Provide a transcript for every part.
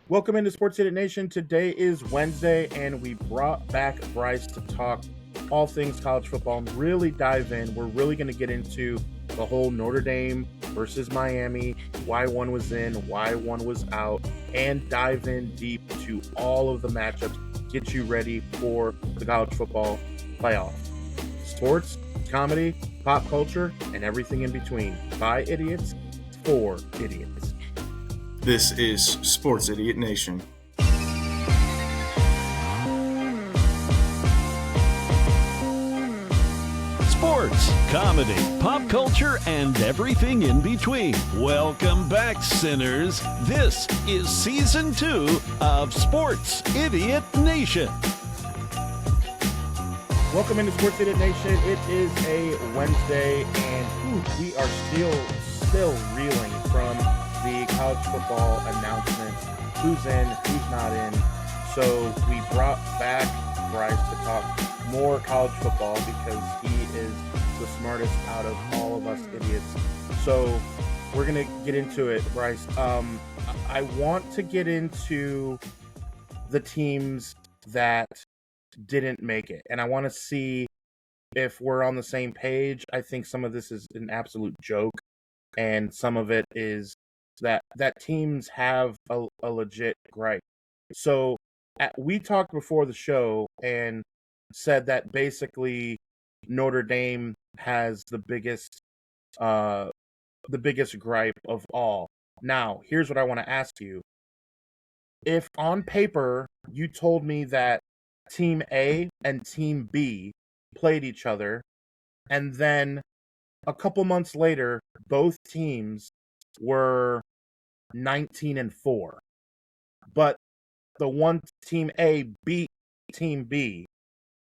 Welcome into Sports City Nation. Today is Wednesday, and we brought back Bryce to talk all things college football and really dive in. We're really going to get into the whole Notre Dame versus Miami, why one was in, why one was out, and dive in deep to all of the matchups, get you ready for the college football playoff. Sports, comedy, pop culture, and everything in between. By idiots, for idiots. This is Sports Idiot Nation. Sports, comedy, pop culture, and everything in between. Welcome back, sinners. This is Season 2 of Sports Idiot Nation. Welcome into Sports Idiot Nation. It is a Wednesday, and we are still reeling from the college football announcement. Who's in, who's not in. So we brought back Bryce to talk more college football because he is the smartest out of all of us idiots. So we're going to get into it, Bryce. I want to get into the teams that didn't make it, and I want to see if we're on the same page. I think some of this is an absolute joke, and some of it is that teams have a legit gripe. So we talked before the show and said that basically Notre Dame has the biggest gripe of all. Now, here's what I want to ask you. If on paper you told me that Team A and Team B played each other, and then a couple months later, both teams were 19-4, but the one Team A beat Team B,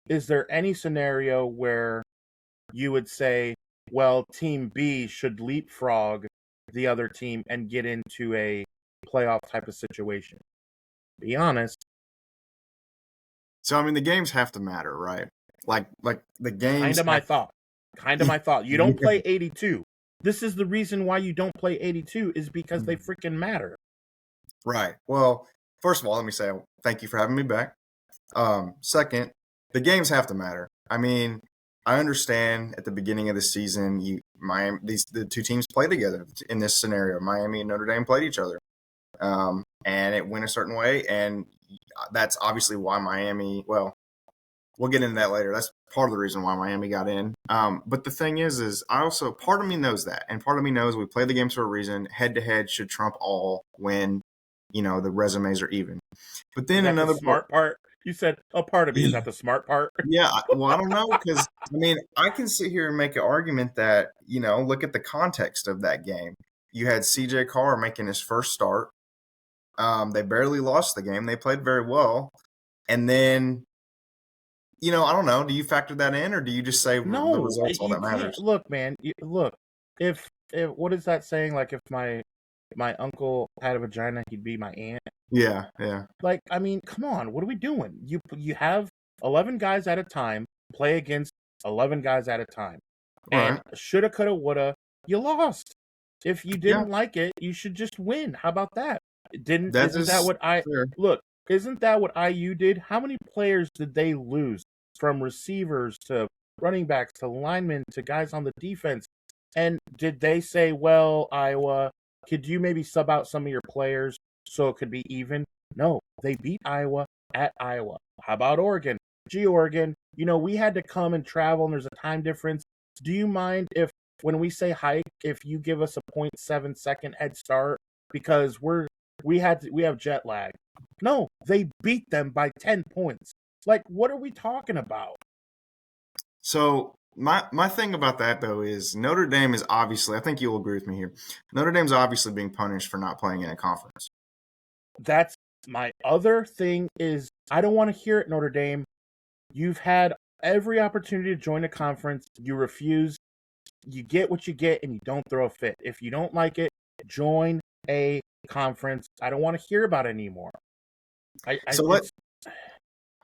is there any scenario where you would say, well, Team B should leapfrog the other team and get into a playoff type of situation? Be honest. So, the games have to matter, right? Like the games. Kind of my thought. You don't play 82. This is the reason why you don't play 82 is because they freaking matter. Right. Well, first of all, let me say thank you for having me back. Second, the games have to matter. I understand at the beginning of the season, the two teams play together in this scenario. Miami and Notre Dame played each other, and it went a certain way, and that's obviously why Miami. Well, we'll get into that later. That's part of the reason why Miami got in. But the thing is I also, part of me knows that, and part of me knows we play the games for a reason. Head to head should trump all when the resumes are even. But then another smart part. You said a part of me. Is that the smart part? Yeah. Well, I don't know, because I can sit here and make an argument that look at the context of that game. You had CJ Carr making his first start. They barely lost the game. They played very well, and then I don't know. Do you factor that in, or do you just say no, the results all that matters? Look, man. Look, if what is that saying? Like, if my uncle had a vagina, he'd be my aunt. Yeah. Like, come on. What are we doing? You have 11 guys at a time play against 11 guys at a time, and shoulda, coulda, woulda. You lost. If you didn't like it, you should just win. How about that? Isn't that what IU did? How many players did they lose, from receivers to running backs to linemen to guys on the defense? And did they say, well, Iowa, could you maybe sub out some of your players so it could be even? No, they beat Iowa at Iowa. How about Oregon? Gee, Oregon, we had to come and travel, and there's a time difference. Do you mind if, when we say hike, if you give us a 0.7 second head start because we have jet lag? No, they beat them by 10 points. Like, what are we talking about? So my thing about that, though, is Notre Dame is obviously, I think you'll agree with me here, Notre Dame's obviously being punished for not playing in a conference. That's my other thing is, I don't want to hear it, Notre Dame. You've had every opportunity to join a conference. You refuse. You get what you get, and you don't throw a fit. If you don't like it, join a conference. I don't want to hear about it anymore.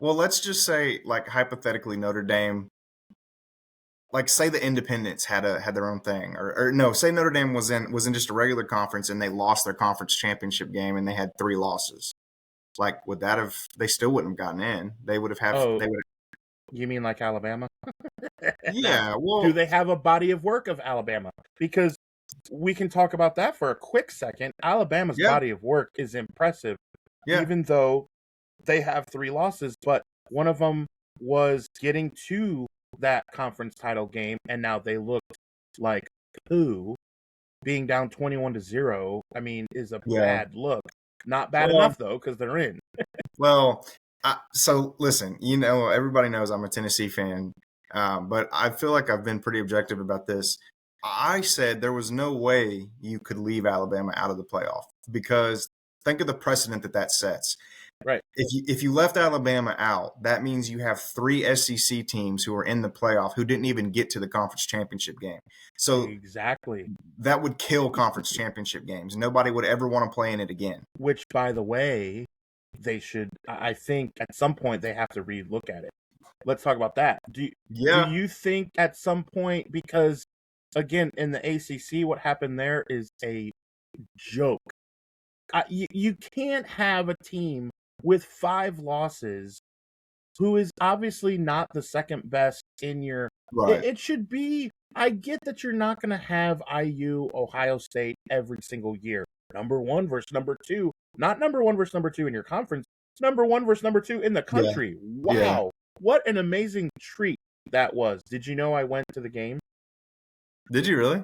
Let's just say, like, hypothetically, Notre Dame, like, say the Independents had their own thing, or no, say Notre Dame was in just a regular conference and they lost their conference championship game and they had 3 losses. like, would that have? They still wouldn't have gotten in. They would have. Oh, They would. you mean like Alabama? Now, Yeah. do Well. they have a body of work of Alabama? Because we can talk about that for a quick second. Alabama's Yeah. body of work is impressive, Yeah. even though they have 3 losses, but one of them was getting to that conference title game, and now they looked like poo. Being down 21-0, I mean, is a Yeah. bad look. Not bad Well, enough, though, because they're in. Well, so listen, everybody knows I'm a Tennessee fan, but I feel like I've been pretty objective about this. I said there was no way you could leave Alabama out of the playoff because think of the precedent that sets. Right. If you left Alabama out, that means you have 3 SEC teams who are in the playoff who didn't even get to the conference championship game. So Exactly. that would kill conference championship games. Nobody would ever want to play in it again. Which, by the way, they should, I think at some point they have to relook at it. Let's talk about that. Do you think at some point, because again, in the ACC, what happened there is a joke. You can't have a team with 5 losses who is obviously not the second best in your. Right. It should be. I get that you're not going to have IU, Ohio State every single year. Number 1 versus number 2. Not number 1 versus number 2 in your conference. It's number 1 versus number 2 in the country. Yeah. Wow. Yeah. What an amazing treat that was. Did you know I went to the game? Did you really?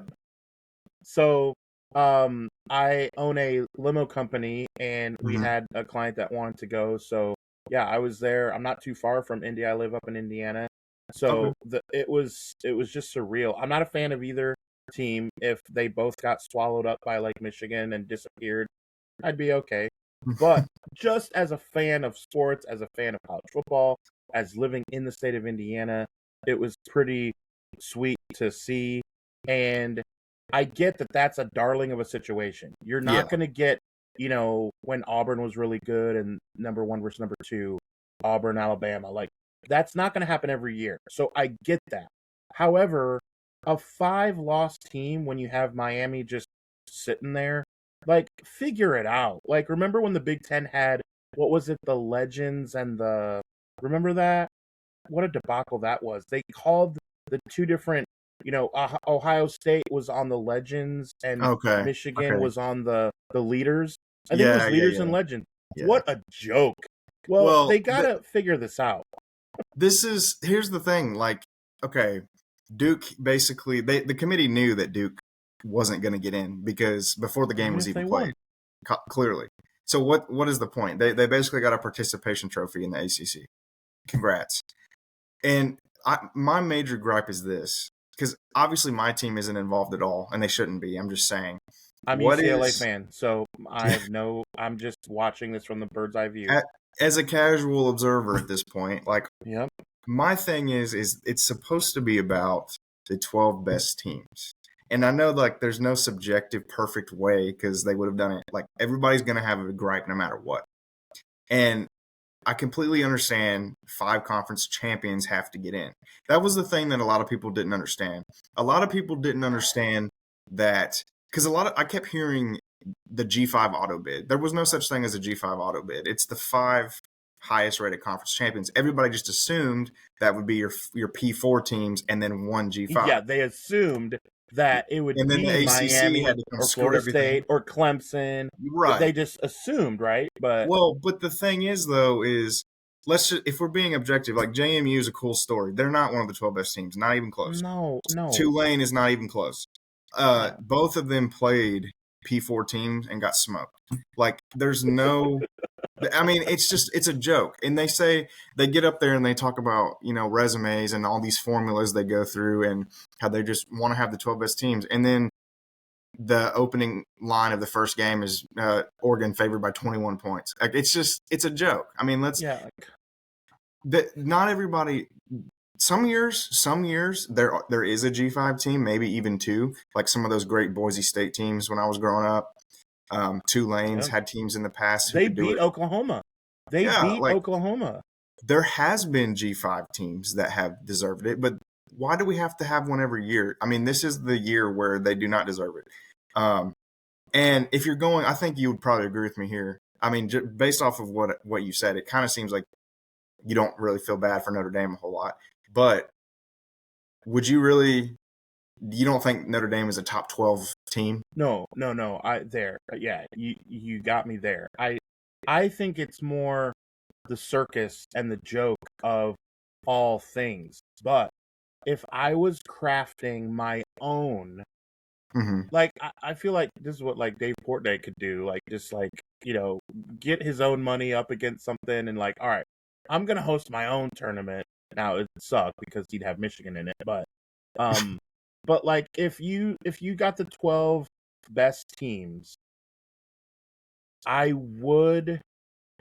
So I own a limo company, and we had a client that wanted to go. So yeah, I was there. I'm not too far from Indy. I live up in Indiana. So it was just surreal. I'm not a fan of either team. If they both got swallowed up by Lake Michigan and disappeared, I'd be okay. But just as a fan of sports, as a fan of college football, as living in the state of Indiana, it was pretty sweet to see. And I get that that's a darling of a situation. You're not going to get, when Auburn was really good and number 1 versus number 2, Auburn, Alabama. Like, that's not going to happen every year. So I get that. However, a 5-loss team, when you have Miami just sitting there, like, figure it out. Like, remember when the Big Ten had, what was it, the Legends and the, remember that? What a debacle that was. They called the 2 different, Ohio State was on the Legends and Michigan was on the Leaders. I think it was Leaders and Legends. Yeah. What a joke. Well, they got to figure this out. Here's the thing. Like, okay, Duke basically, the committee knew that Duke wasn't going to get in because before the game was even played, clearly. So what is the point? They basically got a participation trophy in the ACC. Congrats. And my major gripe is this, because obviously my team isn't involved at all, and they shouldn't be. I'm just saying. I'm a UCLA fan, so I'm just watching this from the bird's eye view. As a casual observer at this point, like, yep. My thing is it's supposed to be about the 12 best teams. And I know, like, there's no subjective perfect way because they would have done it. Like, everybody's going to have a gripe no matter what. And I completely understand 5 conference champions have to get in. That was the thing that a lot of people didn't understand. A lot of people didn't understand that because I kept hearing the G5 auto bid. There was no such thing as a G5 auto bid. It's the 5 highest rated conference champions. Everybody just assumed that would be your P4 teams and then 1 G5. Yeah, they assumed that it would be the Miami or Florida State or Clemson. Right. They just assumed, right? But the thing is, though, is if we're being objective, like JMU is a cool story. They're not one of the 12 best teams. Not even close. No. Tulane is not even close. Both of them played P4 teams and got smoked. Like, there's no – I mean, it's a joke. And they get up there and they talk about, resumes and all these formulas they go through and how they just want to have the 12 best teams. And then the opening line of the first game is Oregon favored by 21 points. Like, it's a joke. I mean, not everybody – some years there is a G5 team, maybe even 2, like some of those great Boise State teams when I was growing up. Tulane's had teams in the past. They beat Oklahoma. Oklahoma. There has been G5 teams that have deserved it, but why do we have to have one every year? I mean, this is the year where they do not deserve it. And if you're going, I think you would probably agree with me here. I mean, based off of what you said, it kind of seems like you don't really feel bad for Notre Dame a whole lot. But would you really? You don't think Notre Dame is a top 12 team? No. You got me there. I think it's more the circus and the joke of all things. But if I was crafting my own, like I feel like this is what like Dave Portnoy could do, like just like, get his own money up against something and like, all right, I'm gonna host my own tournament. Now it sucked because he'd have Michigan in it, but like if you got the 12 best teams, I would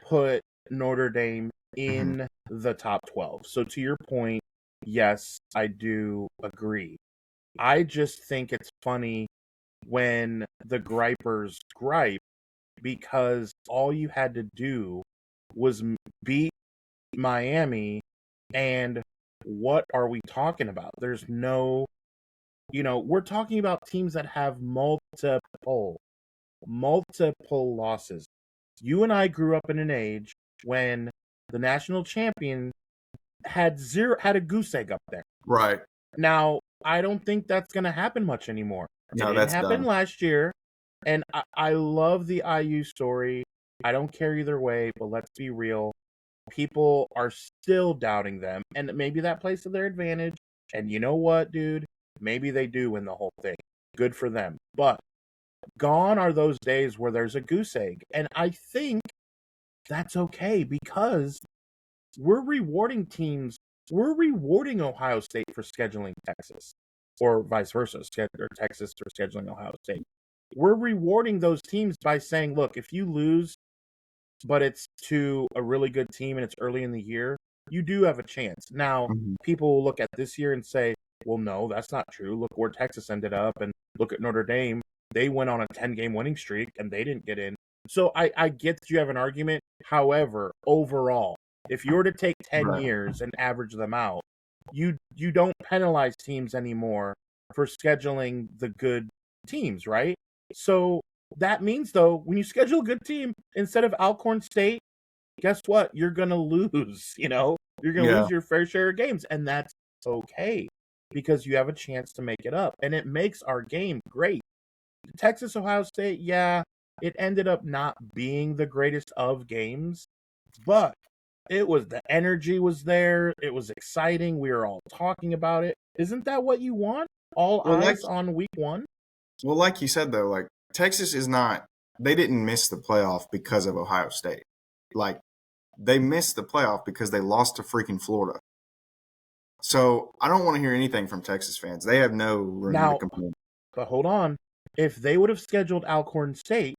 put Notre Dame in the top 12. So to your point, yes, I do agree. I just think it's funny when the gripers gripe because all you had to do was beat Miami, and what are we talking about? There's no, we're talking about teams that have multiple losses. You and I grew up in an age when the national champion had a goose egg up there. Right. Now, I don't think that's going to happen much anymore. No, it didn't happen last year, and I love the IU story. I don't care either way, but let's be real. People are still doubting them, and maybe that plays to their advantage. And you know what, dude? Maybe they do win the whole thing. Good for them. But gone are those days where there's a goose egg. And I think that's okay because we're rewarding teams. We're rewarding Ohio State for scheduling Texas, or vice versa, or Texas for scheduling Ohio State. We're rewarding those teams by saying, look, if you lose, but it's to a really good team and it's early in the year, you do have a chance. Now, people will look at this year and say, well, no, that's not true. Look where Texas ended up, and look at Notre Dame. They went on a 10-game winning streak, and they didn't get in. So I get that you have an argument. However, overall, if you were to take 10 years and average them out, you don't penalize teams anymore for scheduling the good teams, right? So that means, though, when you schedule a good team, instead of Alcorn State, guess what? You're going to lose, You're going to lose your fair share of games, and that's okay because you have a chance to make it up, and it makes our game great. Texas, Ohio State, it ended up not being the greatest of games, but the energy was there. It was exciting. We were all talking about it. Isn't that what you want? All eyes on week one? Well, like you said, though, like Texas is not, they didn't miss the playoff because of Ohio State. Like, they missed the playoff because they lost to freaking Florida. So I don't want to hear anything from Texas fans. They have no room to complain. But hold on. If they would have scheduled Alcorn State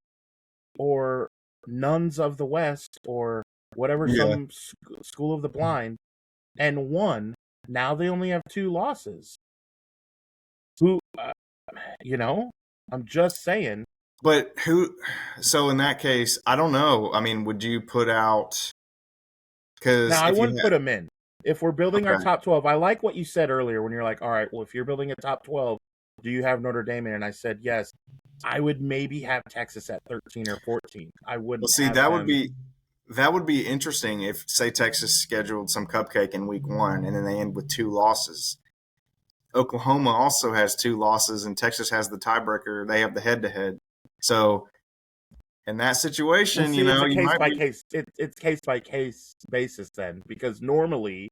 or Nuns of the West or whatever, some school of the blind, and won, now they only have 2 losses. I'm just saying. But so in that case, I don't know. I mean, would you put out, because I wouldn't put them in. If we're building our top 12, I like what you said earlier when you're like, all right, well, if you're building a top 12, do you have Notre Dame in? And I said, yes. I would maybe have Texas at 13 or 14. I wouldn't. Well, see, that would be interesting if, say, Texas scheduled some cupcake in week 1 and then they end with 2 losses. Oklahoma also has 2 losses, and Texas has the tiebreaker. They have the head-to-head. So in that situation, it's case by case basis then, because normally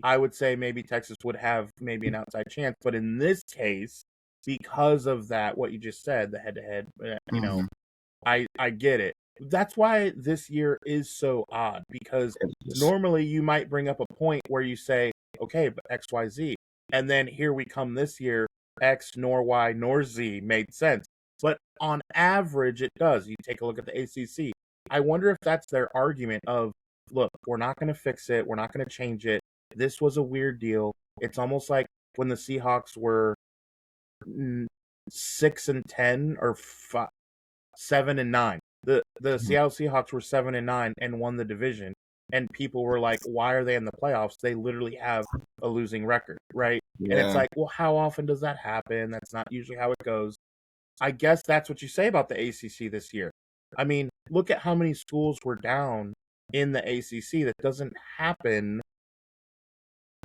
I would say maybe Texas would have maybe an outside chance, but in this case, because of that, what you just said, the head-to-head, I get it. That's why this year is so odd, because normally you might bring up a point where you say, okay, but X, Y, Z, and then here we come this year, X nor Y nor Z made sense. But on average, it does. You take a look at the ACC. I wonder if that's their argument of, look, we're not going to fix it. We're not going to change it. This was a weird deal. It's almost like when the Seahawks were 6-10 or 7-9. The Seattle Seahawks were 7-9 and won the division. And people were like, why are they in the playoffs? They literally have a losing record, right? Yeah. And it's like, well, how often does that happen? That's not usually how it goes. I guess that's what you say about the ACC this year. I mean, look at how many schools were down in the ACC. That doesn't happen.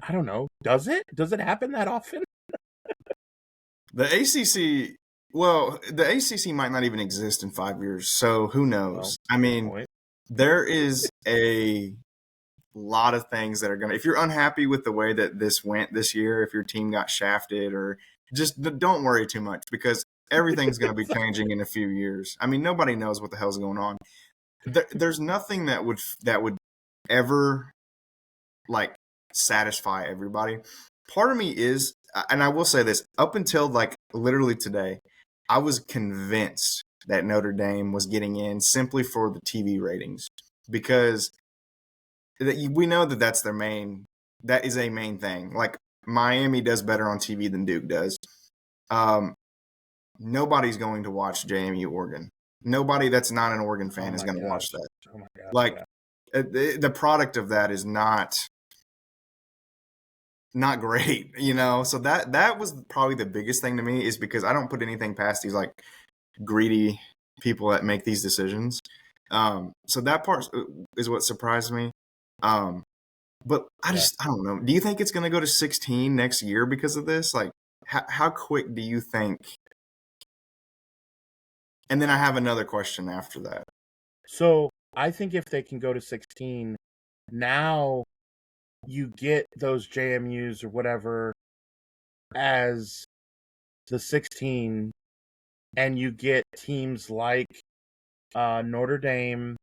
I don't know. Does it? Does it happen that often? The ACC, well, the ACC might not even exist in 5 years, so who knows? Well, I mean, point. there is a lot of things that are going to, if you're unhappy with the way that this went this year, if your team got shafted, or just don't worry too much, because everything's going to be changing in a few years. I mean, nobody knows what the hell's going on. There's nothing that would ever like satisfy everybody. Part of me is, and I will say this, up until like literally today, I was convinced that Notre Dame was getting in simply for the TV ratings, because we know that that is a main thing. Like, Miami does better on TV than Duke does. Nobody's going to watch JMU Oregon. Nobody that's not an Oregon fan is going to watch that. Oh my God. Like, yeah. the product of that is not great, you know? So that was probably the biggest thing to me, is because I don't put anything past these like greedy people that make these decisions. So that part is what surprised me. But I don't know. Do you think it's going to go to 16 next year because of this? Like, how quick do you think? And then I have another question after that. So I think if they can go to 16, now you get those JMUs or whatever as the 16, and you get teams like Notre Dame,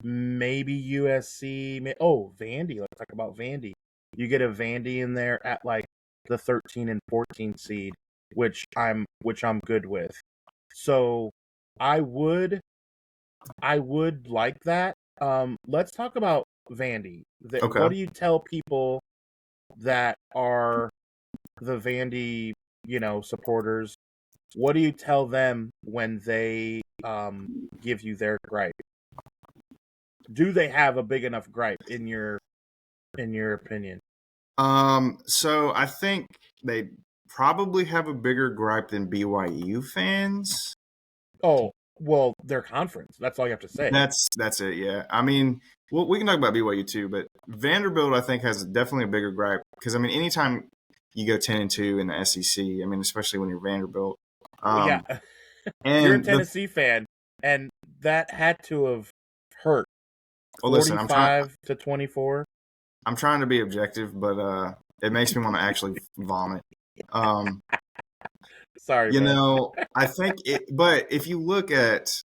maybe USC. Vandy. Let's talk about Vandy. You get a Vandy in there at like the 13 and 14 seed, which I'm good with. So I would like that. Let's talk about Vandy. Okay. What do you tell people that are the Vandy, supporters? What do you tell them when they give you their gripe? Do they have a big enough gripe in your opinion? So I think they probably have a bigger gripe than BYU fans. Oh, well, their conference. That's all you have to say. That's it, yeah. I mean, well, we can talk about BYU too, but Vanderbilt, I think, has definitely a bigger gripe, because, I mean, anytime you go 10-2 in the SEC, I mean, especially when you're Vanderbilt. Yeah. And you're a Tennessee fan, and that had to have hurt. Well, listen, 45 to 24. I'm trying to be objective, but it makes me want to actually vomit. Sorry, you man. know, I think but if you look at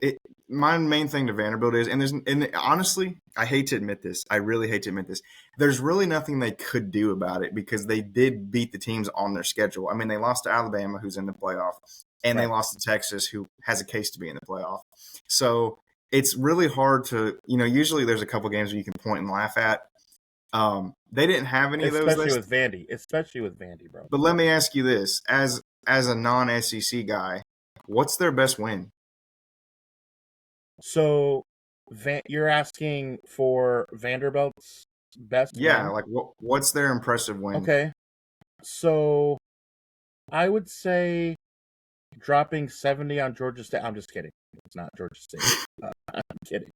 it, my main thing to Vanderbilt is, and honestly, I hate to admit this. I really hate to admit this. There's really nothing they could do about it, because they did beat the teams on their schedule. I mean, they lost to Alabama, who's in the playoff, and they lost to Texas, who has a case to be in the playoff. So it's really hard to, usually there's a couple games where you can point and laugh at. They didn't have any of those. Especially with Vandy, bro. But let me ask you this. As a non-SEC guy, what's their best win? So you're asking for Vanderbilt's best Yeah, win? like what's their impressive win? Okay. So I would say dropping 70 on Georgia State. I'm just kidding. It's not Georgia State. I'm kidding.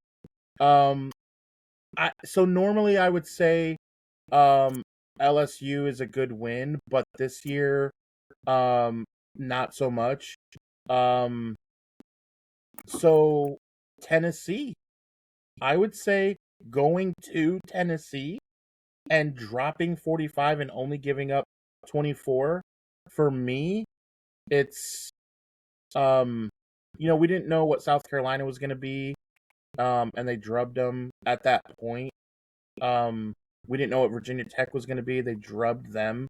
So normally I would say LSU is a good win, but this year not so much. So Tennessee, I would say going to Tennessee and dropping 45 and only giving up 24, for me, it's we didn't know what South Carolina was going to be, and they drubbed them at that point. We didn't know what Virginia Tech was going to be. They drubbed them.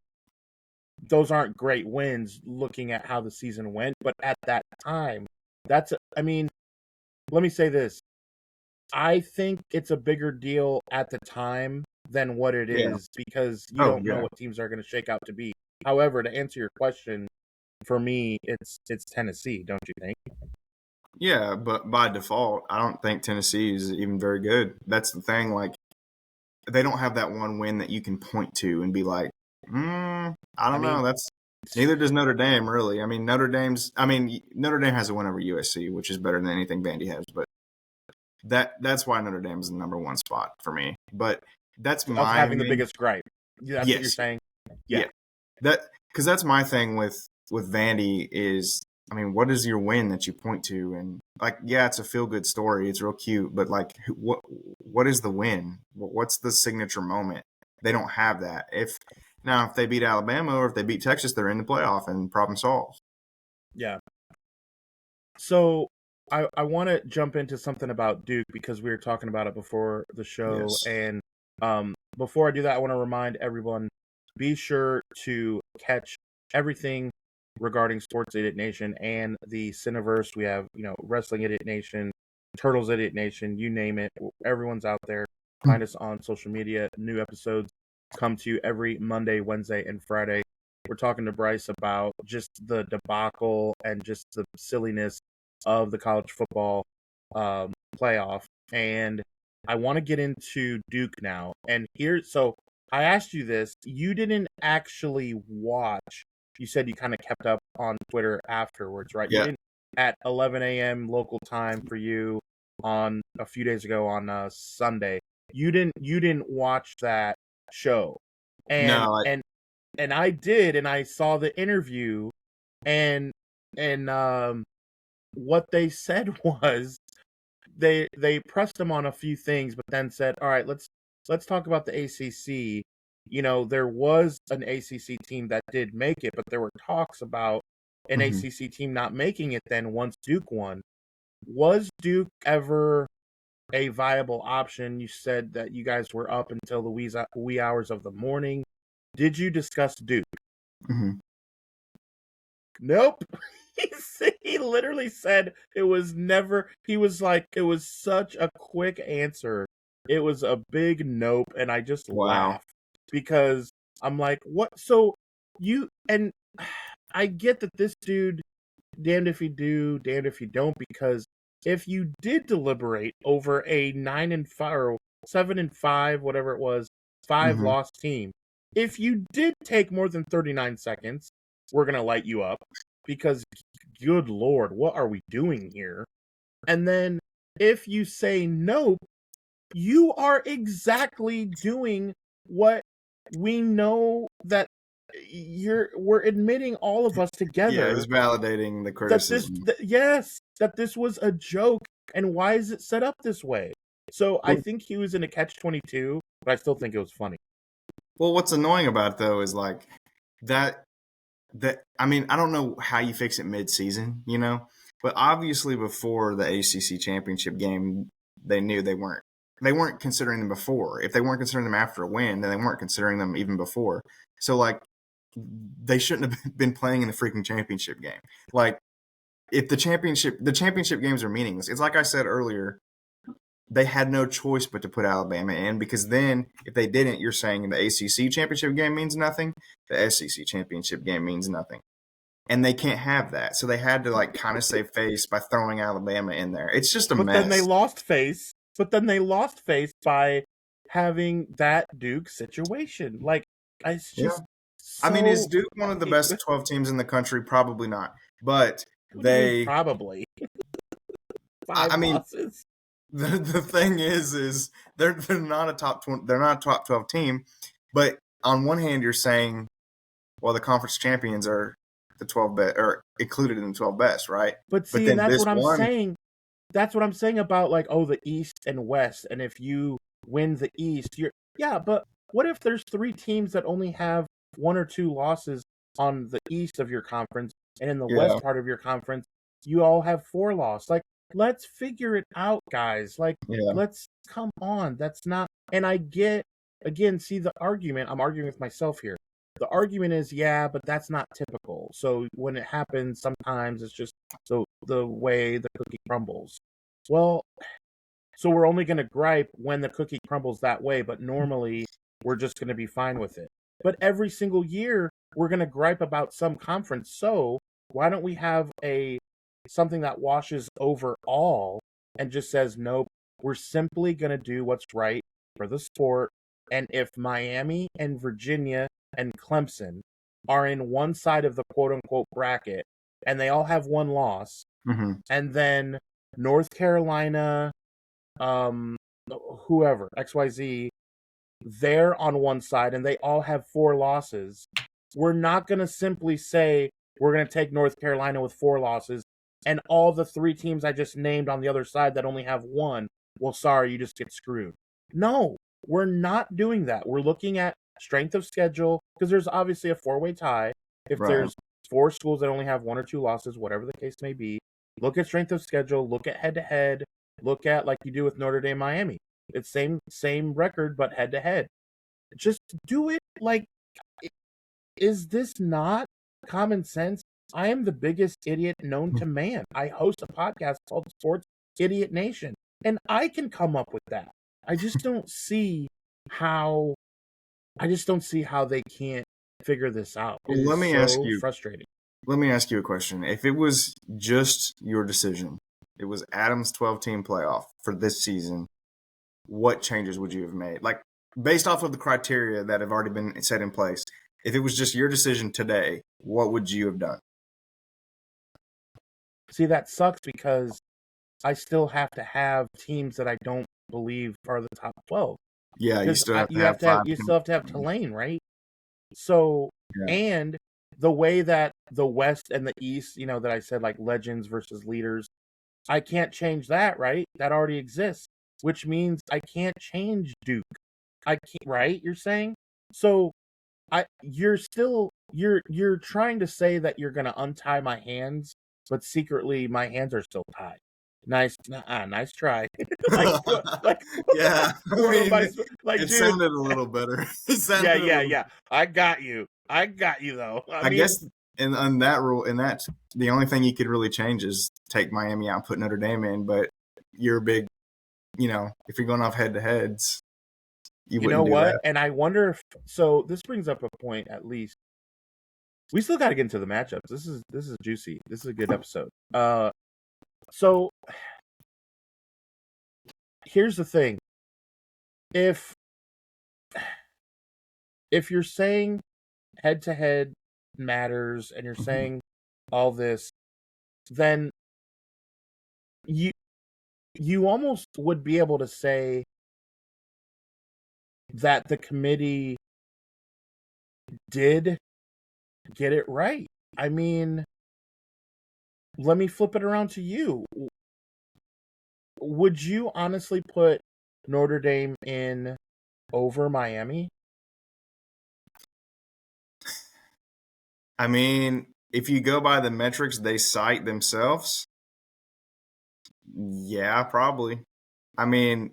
Those aren't great wins looking at how the season went, but at that time, let me say this. I think it's a bigger deal at the time than what it is, because you don't know what teams are going to shake out to be. However, to answer your question, for me, it's Tennessee, don't you think? Yeah, but by default, I don't think Tennessee is even very good. That's the thing. Like, they don't have that one win that you can point to and be like, I don't know. Neither does Notre Dame, really. I mean, Notre Dame has a win over USC, which is better than anything Vandy has, but that's why Notre Dame is the number one spot for me. But that's of my having the biggest gripe. That's what you're saying. Yeah. Because that's my thing with Vandy is, I mean, what is your win that you point to? And like, yeah, it's a feel good story. It's real cute, but like, what is the win? What's the signature moment? They don't have that. If they beat Alabama or if they beat Texas, they're in the playoff and problem solved. Yeah. So I want to jump into something about Duke because we were talking about it before the show. Yes. And before I do that, I want to remind everyone, be sure to catch everything regarding Sports Idiot Nation and the Cineverse. We have, Wrestling Idiot Nation, Turtles Idiot Nation, you name it. Everyone's out there. Find us on social media. New episodes come to you every Monday, Wednesday, and Friday. We're talking to Bryce about just the debacle and just the silliness of the college football playoff. And I want to get into Duke now. And so I asked you this. You didn't actually watch. You said you kind of kept up on Twitter afterwards, right? Yeah. You didn't, at 11 a.m. local time for you on a few days ago on Sunday. You didn't watch that show. And No, and I did, and I saw the interview, and what they said was they pressed him on a few things, but then said, all right, let's talk about the ACC. There was an ACC team that did make it, but there were talks about an ACC team not making it then once Duke won. Was Duke ever a viable option? You said that you guys were up until the wee hours of the morning. Did you discuss Duke? Nope. He literally said it was never. He was like, it was such a quick answer. It was a big nope, and I just laughed because I'm like, what? So and I get that this dude, damned if you do, damned if you don't, because if you did deliberate over a 9-5 or 7-5, whatever it was, 5-loss team, if you did take more than 39 seconds, we're going to light you up because, good Lord, what are we doing here? And then if you say nope, you are exactly doing what we know that we're admitting, all of us together. Yeah, it was validating the criticism. That this was a joke, and why is it set up this way? So I think he was in a catch-22, but I still think it was funny. Well, what's annoying about it, though, is like that. I mean, I don't know how you fix it mid-season, but obviously before the ACC championship game, they knew they weren't considering them before. If they weren't considering them after a win, then they weren't considering them even before. So, like, they shouldn't have been playing in the freaking championship game. Like, if the championship games are meaningless, it's like I said earlier, they had no choice but to put Alabama in, because then if they didn't, you're saying the ACC championship game means nothing, the SEC championship game means nothing. And they can't have that. So they had to like kind of save face by throwing Alabama in there. It's just a mess. But then they lost face by having that Duke situation. Like, it's just I mean, is Duke one of the best 12 teams in the country? Probably not. But they probably 5 losses. The thing is they're not a top 20, they're not a top 12 team, but on one hand you're saying, well, the conference champions are the 12 best or included in the 12 best, right? But see, and that's what I'm saying. That's what I'm saying about like, the East and West, and if you win the East, but what if there's 3 teams that only have 1 or 2 losses on the East of your conference, and in the West part of your conference, you all have 4 losses? Like, let's figure it out, guys. Like, let's come on. That's not. And I get, again, see the argument. I'm arguing with myself here. The argument is, but that's not typical. So when it happens, sometimes it's just the way the cookie crumbles. Well, so we're only going to gripe when the cookie crumbles that way, but normally we're just going to be fine with it. But every single year, we're going to gripe about some conference. So why don't we have something that washes over all and just says, nope, we're simply going to do what's right for the sport. And if Miami and Virginia and Clemson are in one side of the quote-unquote bracket, and they all have one loss, and then North Carolina, whoever, XYZ, they're on one side, and they all have 4 losses. We're not going to simply say we're going to take North Carolina with 4 losses, and all the 3 teams I just named on the other side that only have 1, well, sorry, you just get screwed. No, we're not doing that. We're looking at strength of schedule, because there's obviously a 4-way tie. If there's 4 schools that only have 1 or 2 losses, whatever the case may be, look at strength of schedule, look at head-to-head, look at like you do with Notre Dame, Miami. It's same record, but head-to-head. Just do it. Like, is this not common sense? I am the biggest idiot known to man. I host a podcast called Sports Idiot Nation, and I can come up with that. I just don't see how they can't figure this out. Well, let me ask you. Frustrating. Let me ask you a question. If it was just your decision, it was Adam's 12-team playoff for this season, what changes would you have made? Like, based off of the criteria that have already been set in place, if it was just your decision today, what would you have done? See, that sucks because I still have to have teams that I don't believe are the top 12. Yeah, you still have to you still have to have Tulane, right? So, and the way that the West and the East, that I said, like legends versus leaders, I can't change that, right? That already exists, which means I can't change Duke. I can't, right? You're saying? So, you're trying to say that you're going to untie my hands, but secretly my hands are still tied. Nice try. Yeah. It sounded a little better. Yeah. I got you though. I guess in that rule, the only thing you could really change is take Miami out and put Notre Dame in. But you're a big, if you're going off head to heads, you know what? That. And I wonder if so. This brings up a point. At least we still got to get into the matchups. This is juicy. This is a good episode. So here's the thing. If you're saying head-to-head matters and you're saying all this, then you almost would be able to say that the committee did get it right. I mean, let me flip it around to you. Would you honestly put Notre Dame in over Miami? I mean, if you go by the metrics they cite themselves, yeah, probably. I mean,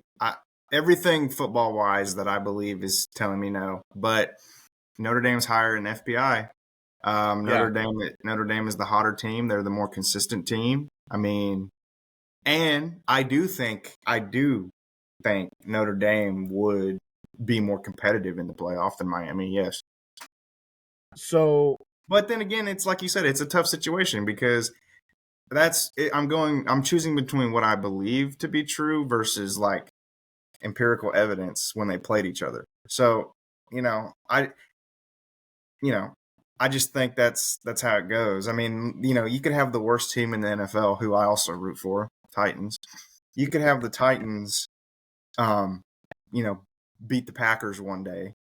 everything football-wise that I believe is telling me no, but Notre Dame's higher in FPI. Notre Dame is the hotter team. They're the more consistent team. I mean, and I do think Notre Dame would be more competitive in the playoff than Miami. Yes. So, but then again, it's like you said, it's a tough situation because I'm choosing between what I believe to be true versus like empirical evidence when they played each other. So, I just think that's how it goes. I mean, you could have the worst team in the NFL, who I also root for, Titans. You could have the Titans, beat the Packers one day,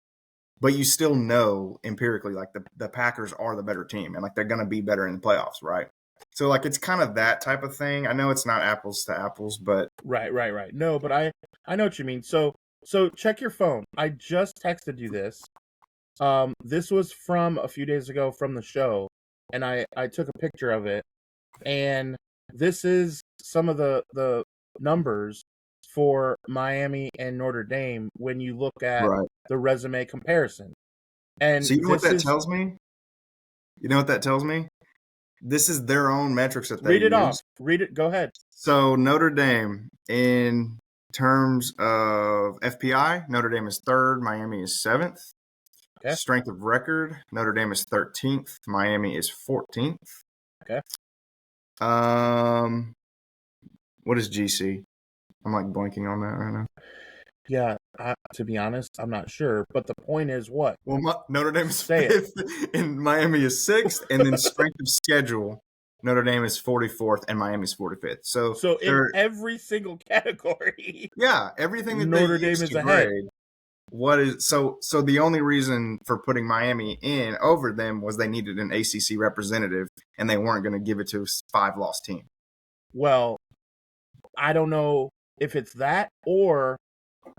but you still know empirically, like the Packers are the better team, and like they're going to be better in the playoffs, right? So like it's kind of that type of thing. I know it's not apples to apples, but right. No, but I know what you mean. So check your phone. I just texted you this. This was from a few days ago from the show, and I took a picture of it, and this is some of the numbers for Miami and Notre Dame when you look at the resume comparison. And so you know what that tells me? You know what that tells me? This is their own metrics that they read it off. Read it. Go ahead. So Notre Dame, in terms of FPI, Notre Dame is 3rd, Miami is 7th. Okay. Strength of record, Notre Dame is 13th, Miami is 14th. Okay. What is GC? I'm like blanking on that right now. Yeah. To be honest, I'm not sure. But the point is what? Well, Notre Dame is Say it. 5th, and Miami is 6th, and then strength of schedule, Notre Dame is 44th, and Miami is 45th. So in every single category, yeah, everything that Notre they used Dame is to ahead. grade. What is so the only reason for putting Miami in over them was they needed an ACC representative, and they weren't going to give it to a 5-loss team. Well, I don't know if it's that or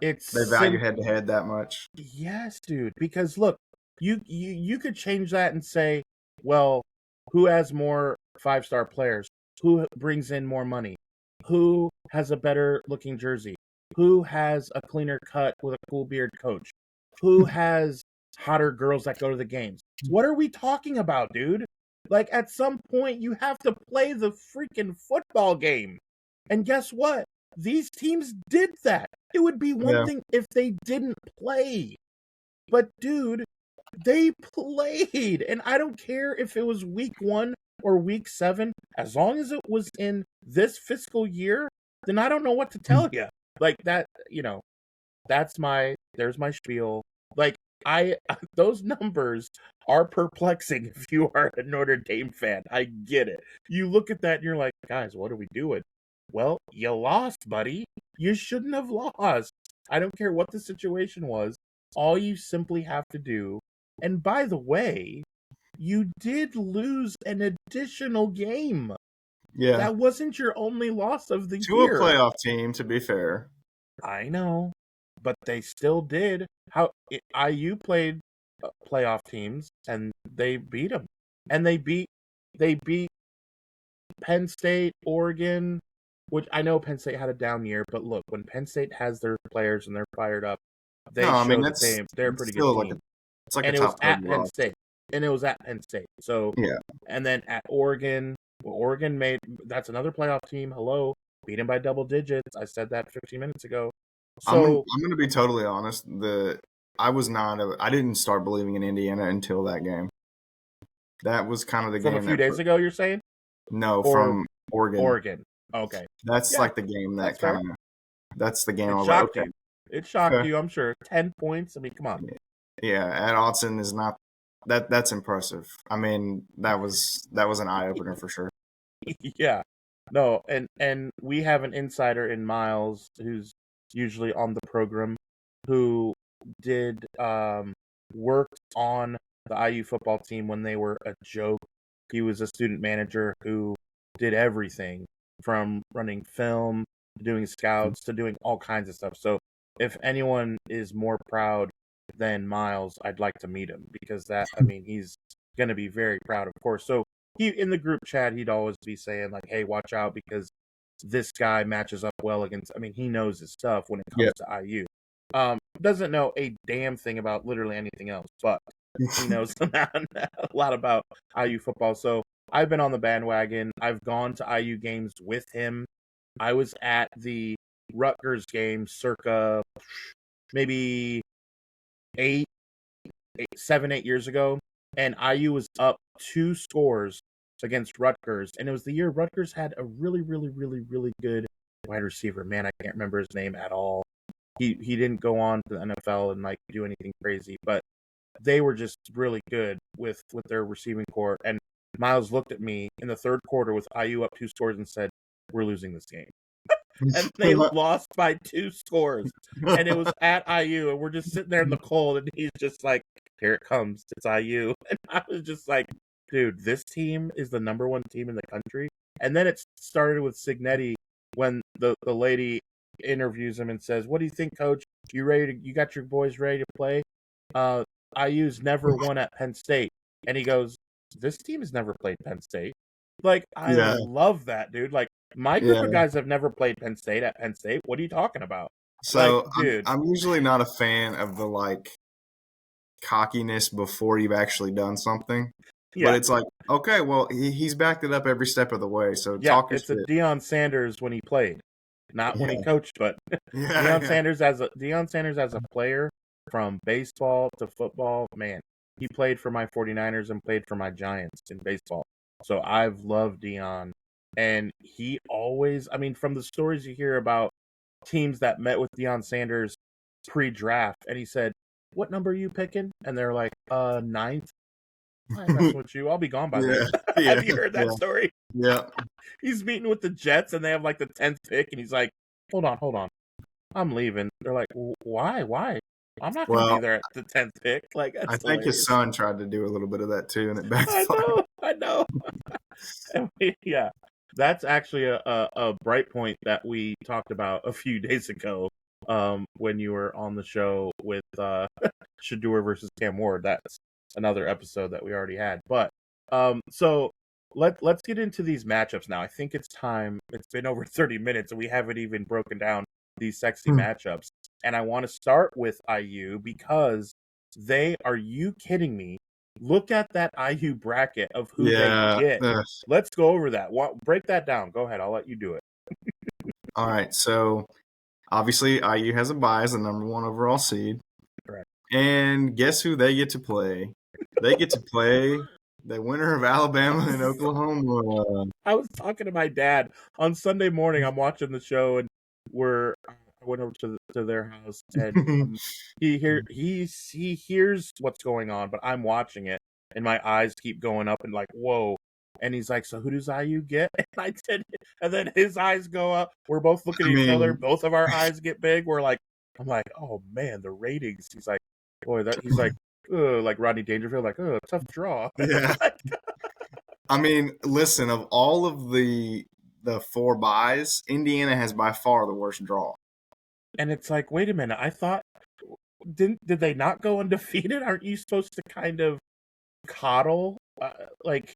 it's They value head-to-head that much. Yes, dude. Because look, you could change that and say, well, who has more 5-star players? Who brings in more money? Who has a better looking jersey? Who has a cleaner cut with a cool beard coach? Who has hotter girls that go to the games? What are we talking about, dude? Like, at some point, you have to play the freaking football game. And guess what? These teams did that. It would be one thing if they didn't play. But, dude, they played. And I don't care if it was week 1 or week 7. As long as it was in this fiscal year, then I don't know what to tell you. Like, that, there's my spiel. Like, those numbers are perplexing if you are a Notre Dame fan. I get it. You look at that and you're like, guys, what are we doing? Well, you lost, buddy. You shouldn't have lost. I don't care what the situation was. All you simply have to do, and by the way, you did lose an additional game. Yeah. That wasn't your only loss of the To year. a playoff team, to be fair. I know, but they still did. IU played playoff teams, and they beat them. And they beat Penn State, Oregon, which I know Penn State had a down year, but look, when Penn State has their players and they're fired up, they're a pretty good team. It's like and a it was top at Penn loss. State. And it was at Penn State. So yeah. And then at Oregon, that's another playoff team. Hello, beat them by double digits. I said that 15 minutes ago. So I'm going to be totally honest. I didn't start believing in Indiana until that game. That was kind of the game from a few days ago. You're saying? No, from Oregon. Oregon. Okay. That's like the game that kind of. That's the game. It I was shocked like, okay. you. It shocked you. I'm sure. 10 points. I mean, come on. Yeah, at Autzen is not. That's impressive. I mean, that was an eye opener for sure. Yeah. No, and we have an insider in Miles who's usually on the program who did worked on the IU football team when they were a joke. He was a student manager who did everything from running film to doing scouts to doing all kinds of stuff. So if anyone is more proud than Miles, I'd like to meet him because he's going to be very proud, of course. So in the group chat, he'd always be saying like, hey, watch out because this guy matches up well against, he knows his stuff when it comes to IU. Doesn't know a damn thing about literally anything else, but he knows a lot about IU football. So I've been on the bandwagon. I've gone to IU games with him. I was at the Rutgers game circa maybe 8 years ago, and IU was up 2 scores against Rutgers, and it was the year Rutgers had a really, really, really, really good wide receiver. Man, I can't remember his name at all. He didn't go on to the NFL and do anything crazy, but they were just really good with their receiving core. And Miles looked at me in the third quarter with IU up 2 scores and said, "We're losing this game." And they lost by 2 scores. And it was at IU, and we're just sitting there in the cold, and he's just like, "Here it comes. It's IU." And I was just like, dude, this team is the number 1 team in the country. And then it started with Signetti when the lady interviews him and says, "What do you think, Coach? You got your boys ready to play?" IU's never won at Penn State. And he goes, "This team has never played Penn State." Like, I love that, dude. Like, my group of guys have never played Penn State at Penn State. What are you talking about? So, dude, I'm usually not a fan of the, cockiness before you've actually done something. Yeah. But it's like, okay, well, he's backed it up every step of the way. So it's a Deion Sanders when he played, not when he coached, but Deion Sanders as a player from baseball to football, man, he played for my 49ers and played for my Giants in baseball. So I've loved Deion, and he always, from the stories you hear about teams that met with Deion Sanders pre-draft, and he said, "What number are you picking?" And they're like, "Ninth." I ain't messing with you. I'll be gone by then. Have you heard that story? Yeah. He's meeting with the Jets, and they have like the 10th pick, and he's like, hold on. I'm leaving. They're like, why? I'm not going to be there at the 10th pick. Like, that's I think hilarious. his son tried to do a little bit of that too, and it backfired. I know. Yeah. That's actually a bright point that we talked about a few days ago when you were on the show with Shador versus Cam Ward. That's another episode that we already had. But so let's get into these matchups now. I think it's time. It's been over 30 minutes and we haven't even broken down these sexy matchups. And I want to start with IU because are you kidding me? Look at that IU bracket of who they get. Let's go over that. Break that down. Go ahead. I'll let you do it. All right. So obviously IU has a bye as the number 1 overall seed. Correct. And guess who they get to play? They get to play the winner of Alabama and Oklahoma. I was talking to my dad on Sunday morning. I'm watching the show, and I went over to their house, and he hears what's going on, but I'm watching it, and my eyes keep going up and like, whoa. And he's like, so who does IU get? And I did, and then his eyes go up. We're both looking at each other. Both of our eyes get big. I'm like, oh man, the ratings. He's like, boy, he's like Rodney Dangerfield, like, tough draw. Yeah. I mean, listen, of all of the 4 byes, Indiana has by far the worst draw. And it's like, wait a minute, I thought, did they not go undefeated? Aren't you supposed to kind of coddle? Like,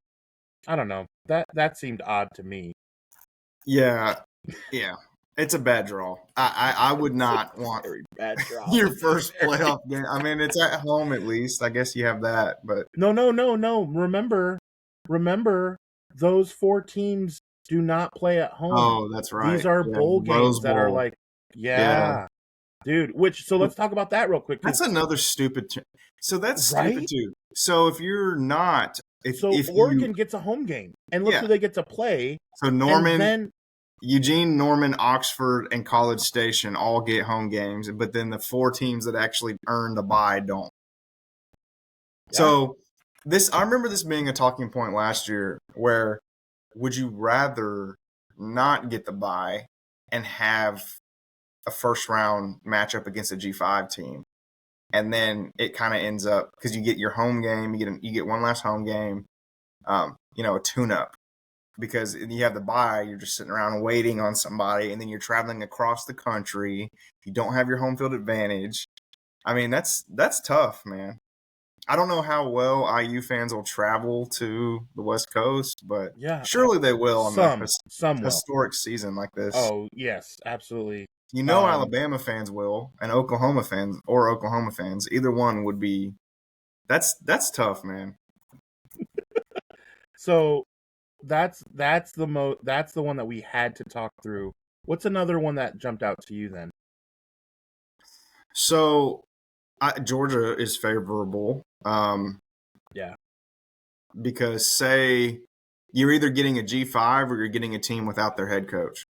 I don't know. That seemed odd to me. Yeah. It's a bad draw. I would not want very bad draw. Your first playoff game. I mean, it's at home at least. I guess you have that, but no. Remember, those 4 teams do not play at home. Oh, that's right. These are bowl games that are like, dude. So let's talk about that real quick. That's another stupid. So that's right? stupid too. So if you're not, if Oregon gets a home game, and look who they get to play. So Eugene, Norman, Oxford, and College Station all get home games, but then the 4 teams that actually earn the bye don't. Yeah. So I remember this being a talking point last year where would you rather not get the bye and have a first round matchup against a G5 team? And then it kind of ends up because you get your home game, you get one last home game, a tune-up. Because you have the bye, you're just sitting around waiting on somebody, and then you're traveling across the country. You don't have your home field advantage. I mean, that's tough, man. I don't know how well IU fans will travel to the West Coast, but surely they will on a historic season like this. Oh, yes, absolutely. Alabama fans will, and Oklahoma fans, either one would be. That's tough, man. So. That's the one that we had to talk through. What's another one that jumped out to you then? So, Georgia is favorable. Because say you're either getting a G5 or you're getting a team without their head coach.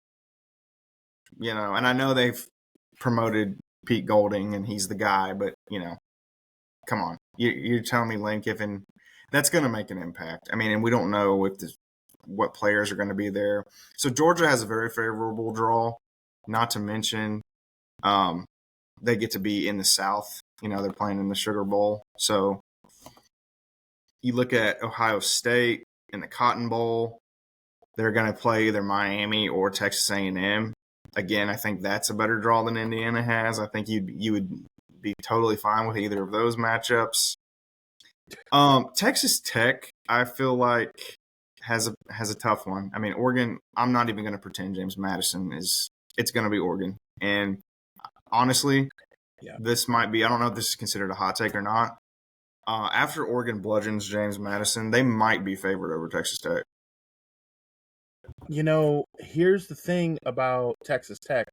And I know they've promoted Pete Golding and he's the guy, but come on, you're telling me Lane Kiffin, that's going to make an impact. I mean, and we don't know what players are going to be there. So Georgia has a very favorable draw, not to mention they get to be in the South. They're playing in the Sugar Bowl. So you look at Ohio State in the Cotton Bowl, they're going to play either Miami or Texas A&M. Again, I think that's a better draw than Indiana has. I think you would be totally fine with either of those matchups. Texas Tech, I feel like, has a tough one. I mean, Oregon, I'm not even going to pretend James Madison it's going to be Oregon. And honestly, this might be, I don't know if this is considered a hot take or not. After Oregon bludgeons James Madison, they might be favored over Texas Tech. Here's the thing about Texas Tech.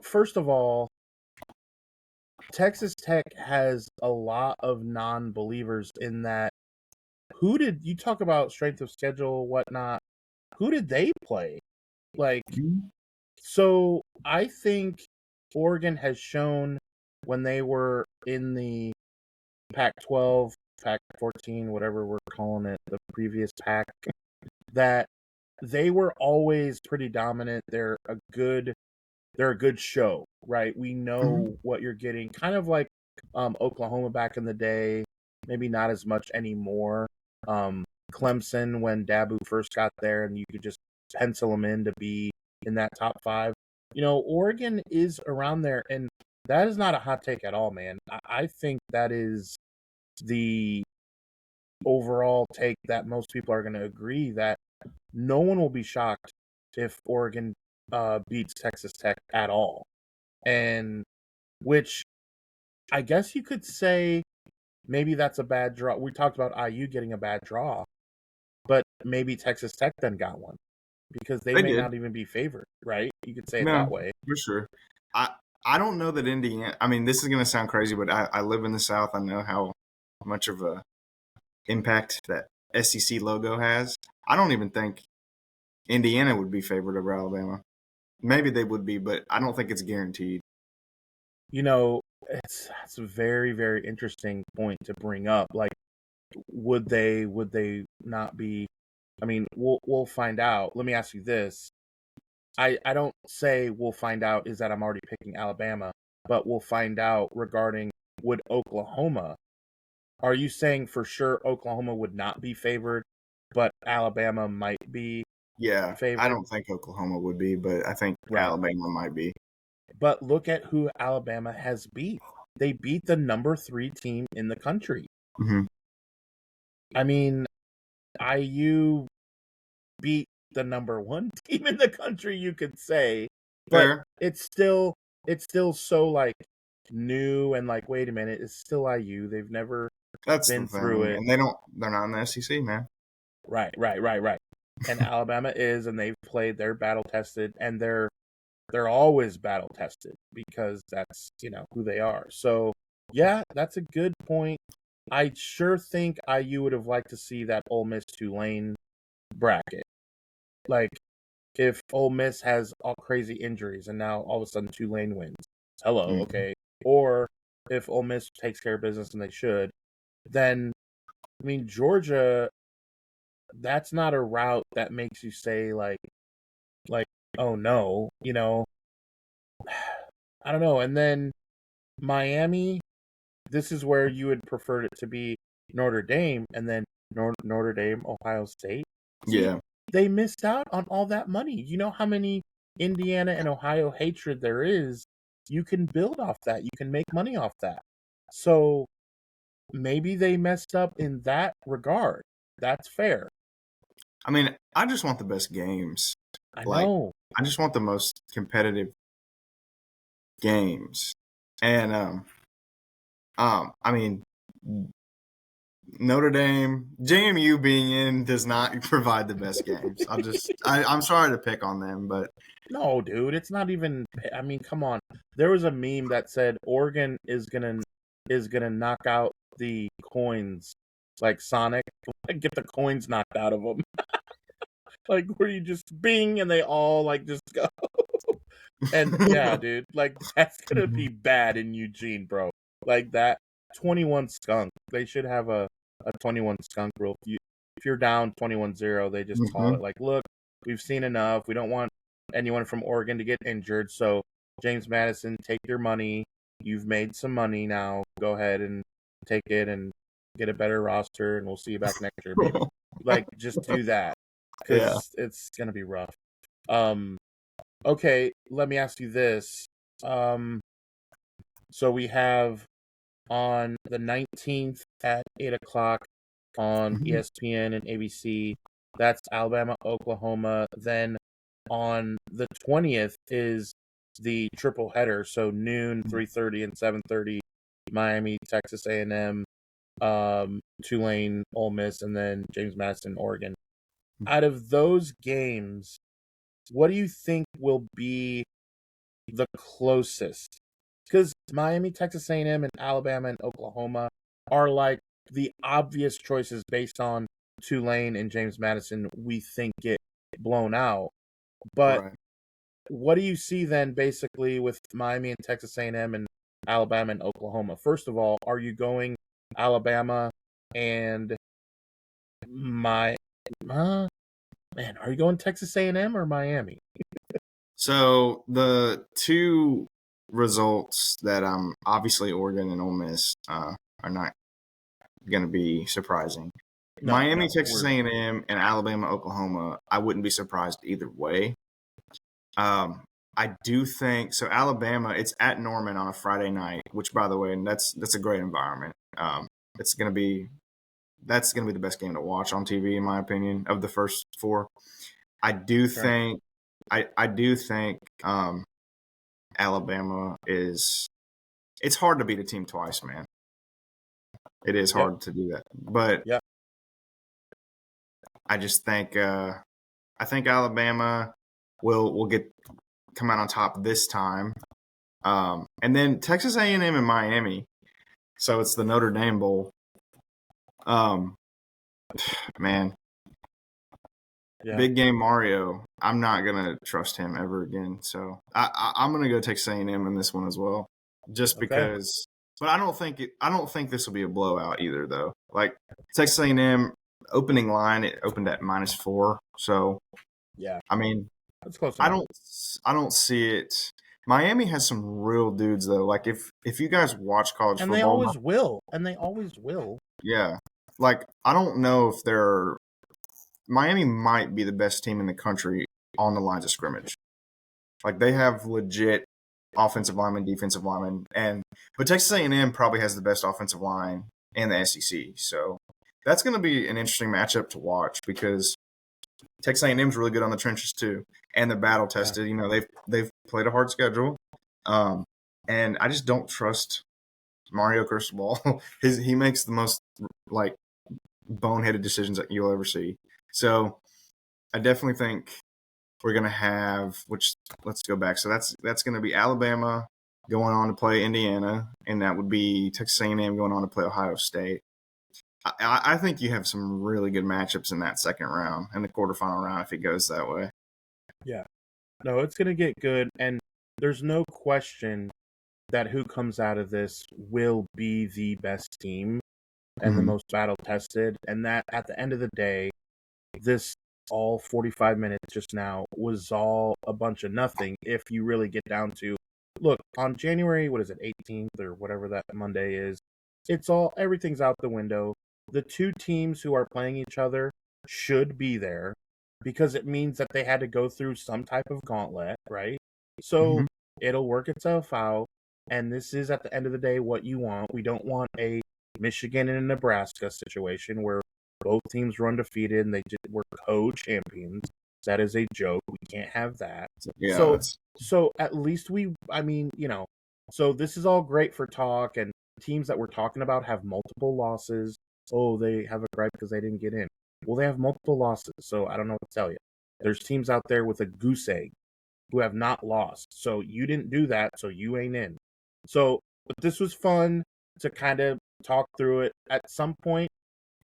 First of all, Texas Tech has a lot of non-believers in that. Who did you talk about strength of schedule, whatnot? Who did they play? So I think Oregon has shown when they were in the Pac-12, Pac-14, whatever we're calling it, the previous Pac, that they were always pretty dominant. They're a good show, right? We know what you're getting. Kind of like Oklahoma back in the day, maybe not as much anymore. Clemson when Dabu first got there, and you could just pencil them in to be in that top 5. Oregon is around there, and that is not a hot take at all, man. I think that is the overall take that most people are going to agree that no one will be shocked if Oregon beats Texas Tech at all. And which I guess you could say maybe that's a bad draw. We talked about IU getting a bad draw, but maybe Texas Tech then got one because they may not even be favored, right? You could say it that way. For sure. I don't know that Indiana – I mean, this is going to sound crazy, but I live in the South. I know how much of a impact that SEC logo has. I don't even think Indiana would be favored over Alabama. Maybe they would be, but I don't think it's guaranteed. It's a very, very interesting point to bring up. Like, would they not be? I mean, we'll find out. Let me ask you this. I don't say we'll find out is that I'm already picking Alabama, but we'll find out regarding would Oklahoma. Are you saying for sure Oklahoma would not be favored, but Alabama might be? Yeah, favored? I don't think Oklahoma would be, but I think Alabama might be. But look at who Alabama has beat. They beat the number 3 team in the country. Mm-hmm. I mean, IU beat the number 1 team in the country, you could say. But Fair. it's still so like new and like, wait a minute, it's still IU. They've never been through it. And they're not in the SEC, man. Right. And Alabama is, and they've played, they're battle tested, and they're always battle tested because that's, who they are. So yeah, that's a good point. I sure think IU would have liked to see that Ole Miss Tulane bracket. Like, if Ole Miss has all crazy injuries and now all of a sudden Tulane wins. Hello, okay. Or if Ole Miss takes care of business and they should, then, I mean, Georgia, that's not a route that makes you say, like, oh no, I don't know. And then Miami, this is where you would prefer it to be Notre Dame, and then Notre Dame, Ohio State. Yeah. They missed out on all that money. You know how many Indiana and Ohio hatred there is? You can build off that. You can make money off that. So maybe they messed up in that regard. That's fair. I mean, I just want the best games. I know. I just want the most competitive games. And I mean, Notre Dame, JMU being in does not provide the best games. I'm sorry to pick on them, but no, dude, it's not even. I mean, come on. There was a meme that said Oregon is gonna knock out the coins like Sonic, get the coins knocked out of them. Like, where you just bing and they all like just go. And yeah, dude, like that's gonna be bad in Eugene, bro. Like that 21 skunk. They should have a 21 skunk rule. If you're down 21-0, they just call it like, look, we've seen enough. We don't want anyone from Oregon to get injured. So James Madison, take your money. You've made some money now. Go ahead and take it and get a better roster, and we'll see you back next year, baby. Like, just do that because it's gonna be rough. Okay, let me ask you this. So we have on the 19th at 8 o'clock on ESPN and ABC. That's Alabama, Oklahoma. Then on the 20th is the triple header. So noon, 3:30, and 7:30. Miami, Texas A&M, Tulane, Ole Miss, and then James Madison, Oregon. Out of those games, what do you think will be the closest? Because Miami, Texas A&M, and Alabama and Oklahoma are like the obvious choices based on Tulane and James Madison we think get blown out. But what do you see then, basically, with Miami and Texas A&M and Alabama and Oklahoma? First of all, are you going Alabama and man, are you going Texas A&M or Miami? So the two results that obviously Oregon and Ole Miss are not going to be surprising. Miami, Texas A&M, and Alabama, Oklahoma, I wouldn't be surprised either way. I do think so. Alabama, it's at Norman on a Friday night, which, by the way, that's a great environment. That's going to be the best game to watch on TV, in my opinion, of the first four. I do think Alabama is. It's hard to beat a team twice, man. It is hard to do that, but I just think I think Alabama will come out on top this time, and then Texas A&M and Miami. So it's the Notre Dame Bowl. Man, big game Mario. I'm not gonna trust him ever again. So I'm gonna go Texas A&M in this one as well, just because. But I don't think this will be a blowout either, though. Like Texas A&M opening line, it opened at -4. So I mean, that's close. I don't see it. Miami has some real dudes though. Like if you guys watch college football, and they always will. Yeah, like I don't know if they're. Miami might be the best team in the country on the lines of scrimmage. Like they have legit offensive linemen, defensive linemen, but Texas A&M probably has the best offensive line in the SEC. So that's going to be an interesting matchup to watch because Texas A&M is really good on the trenches too, and they're battle tested. You know, they've played a hard schedule, and I just don't trust Mario Cristobal. He makes the most like boneheaded decisions that you'll ever see. So I definitely think we're going to have, let's go back. So that's going to be Alabama going on to play Indiana, and that would be Texas A&M going on to play Ohio State. I think you have some really good matchups in that second round and the quarterfinal round if it goes that way. Yeah. No, it's going to get good, and there's no question that who comes out of this will be the best team and the most battle-tested, and that at the end of the day, this all 45 minutes just now was all a bunch of nothing if you really get down to, look, on January, 18th or whatever that Monday is, everything's out the window. The two teams who are playing each other should be there because it means that they had to go through some type of gauntlet, right? So it'll work itself out, and this is, at the end of the day, what you want. We don't want a Michigan and a Nebraska situation where both teams were undefeated and they were co-champions. That is a joke. We can't have that. Yeah, so at least so this is all great for talk, and teams that we're talking about have multiple losses. Oh, they have a gripe because they didn't get in. Well, they have multiple losses, so I don't know what to tell you. There's teams out there with a goose egg who have not lost. So you didn't do that, so you ain't in. So, but this was fun to kind of talk through it. At some point,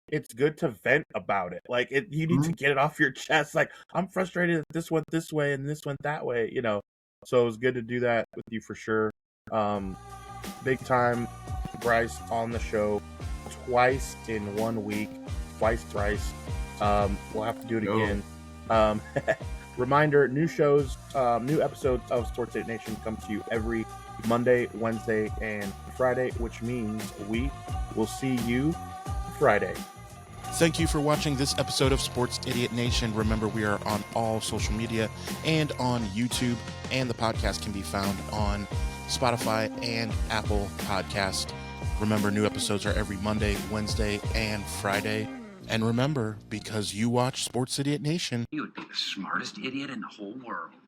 it's good to vent about it. Like you need to get it off your chest. Like, I'm frustrated that this went this way and this went that way, So it was good to do that with you for sure. Big time Bryce on the show twice in 1 week, thrice. We'll have to do it again. Reminder, new shows, new episodes of Sports 8 Nation come to you every Monday, Wednesday, and Friday, which means we will see you Friday. Thank you for watching this episode of Sports Idiot Nation. Remember, we are on all social media and on YouTube, and the podcast can be found on Spotify and Apple Podcast. Remember, new episodes are every Monday, Wednesday, and Friday. And remember, because you watch Sports Idiot Nation, you would be the smartest idiot in the whole world.